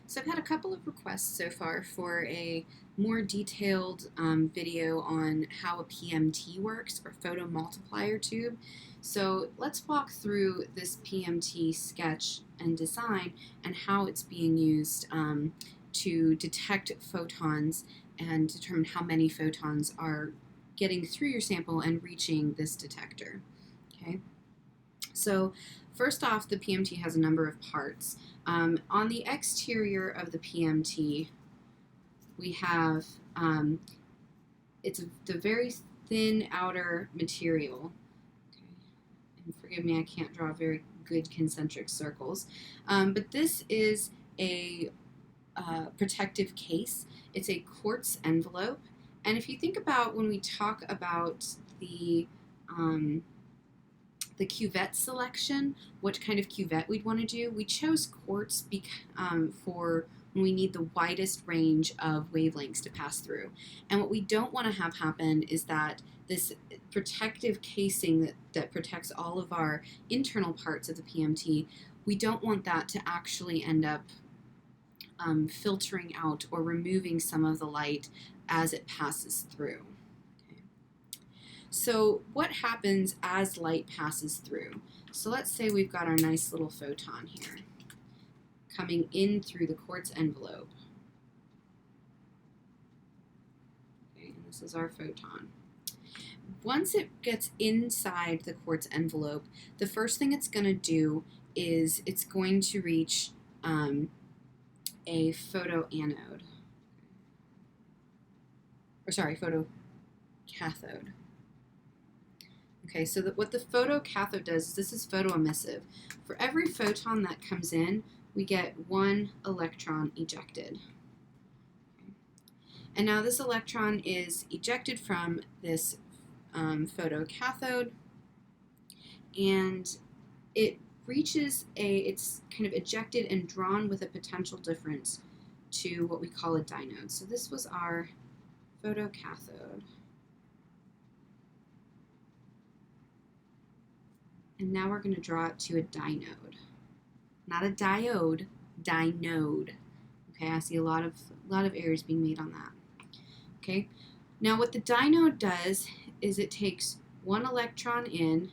So I've had a couple of requests so far for a more detailed video on how a PMT works, or photo multiplier tube. So let's walk through this PMT sketch and design and how it's being used to detect photons and determine how many photons are getting through your sample and reaching this detector. Okay. So first off, the PMT has a number of parts. On the exterior of the PMT, we have the very thin outer material. Okay. And forgive me, I can't draw very good concentric circles. But this is a protective case. It's a quartz envelope. And if you think about when we talk about the cuvette selection, what kind of cuvette we'd want to do, we chose quartz for when we need the widest range of wavelengths to pass through. And what we don't want to have happen is that this protective casing that protects all of our internal parts of the PMT, we don't want that to actually end up filtering out or removing some of the light as it passes through. So what happens as light passes through? So let's say we've got our nice little photon here coming in through the quartz envelope. Okay, and this is our photon. Once it gets inside the quartz envelope, the first thing it's going to do is it's going to reach a photoanode. Or sorry, photocathode. Okay, so what the photocathode does is this is photoemissive. For every photon that comes in, we get one electron ejected. Okay. And now this electron is ejected from this photocathode, and it reaches it's kind of ejected and drawn with a potential difference to what we call a dynode. So this was our photocathode. And now we're going to draw it to a dynode. Not a diode, dynode. Okay, I see a lot of errors being made on that. Okay, now what the dynode does is it takes one electron in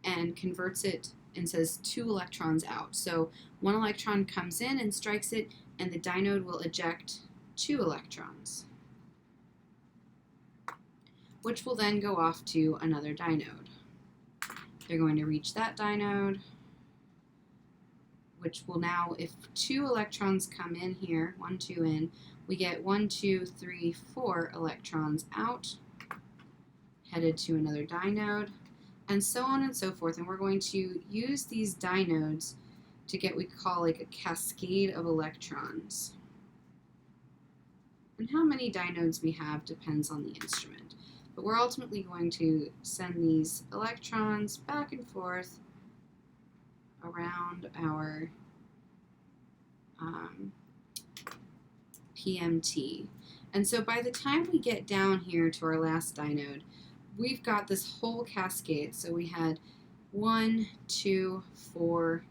and converts it and says 2 electrons out. So 1 electron comes in and strikes it, and the dynode will eject 2 electrons, which will then go off to another dynode. They're going to reach that dynode, which will now, if 2 electrons come in here, 1, 2 in, we get 1, 2, 3, 4 electrons out, headed to another dynode, and so on and so forth. And we're going to use these dynodes to get what we call like a cascade of electrons. And how many dynodes we have depends on the instrument. But we're ultimately going to send these electrons back and forth around our PMT. And so by the time we get down here to our last dynode, we've got this whole cascade. So we had 1, 2, 4,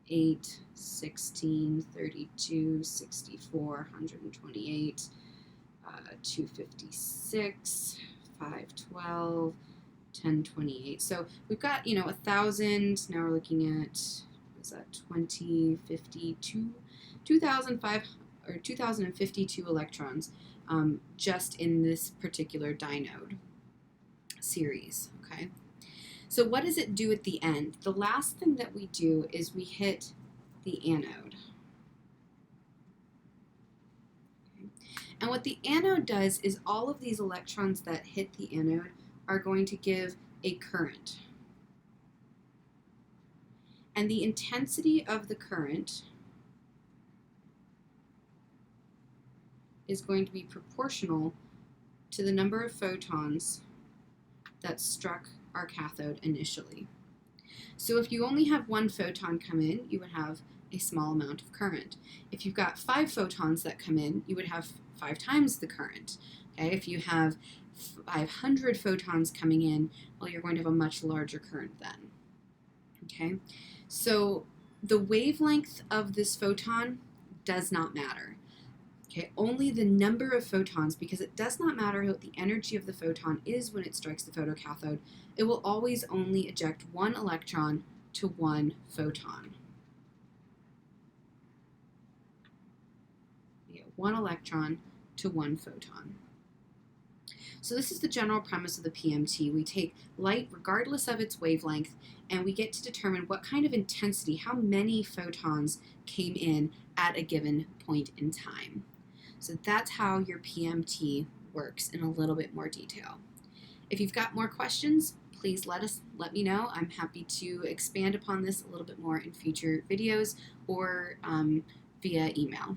8, 16, 32, 64, 128, 256, 512, 1028. So we've got, 1,000. Now we're looking at, what is that, 2052, 2,052 electrons just in this particular dynode series. Okay. So what does it do at the end? The last thing that we do is we hit the anode. And what the anode does is all of these electrons that hit the anode are going to give a current. And the intensity of the current is going to be proportional to the number of photons that struck our cathode initially. So if you only have 1 photon come in, you would have a small amount of current. If you've got 5 photons that come in, you would have 5 times the current. Okay? If you have 500 photons coming in, well, you're going to have a much larger current then. Okay? So the wavelength of this photon does not matter. Okay, only the number of photons, because it does not matter what the energy of the photon is when it strikes the photocathode. It will always only eject one electron to one photon. One electron to one photon. So this is the general premise of the PMT. We take light regardless of its wavelength, and we get to determine what kind of intensity, how many photons came in at a given point in time. So that's how your PMT works in a little bit more detail. If you've got more questions, please let me know. I'm happy to expand upon this a little bit more in future videos or via email.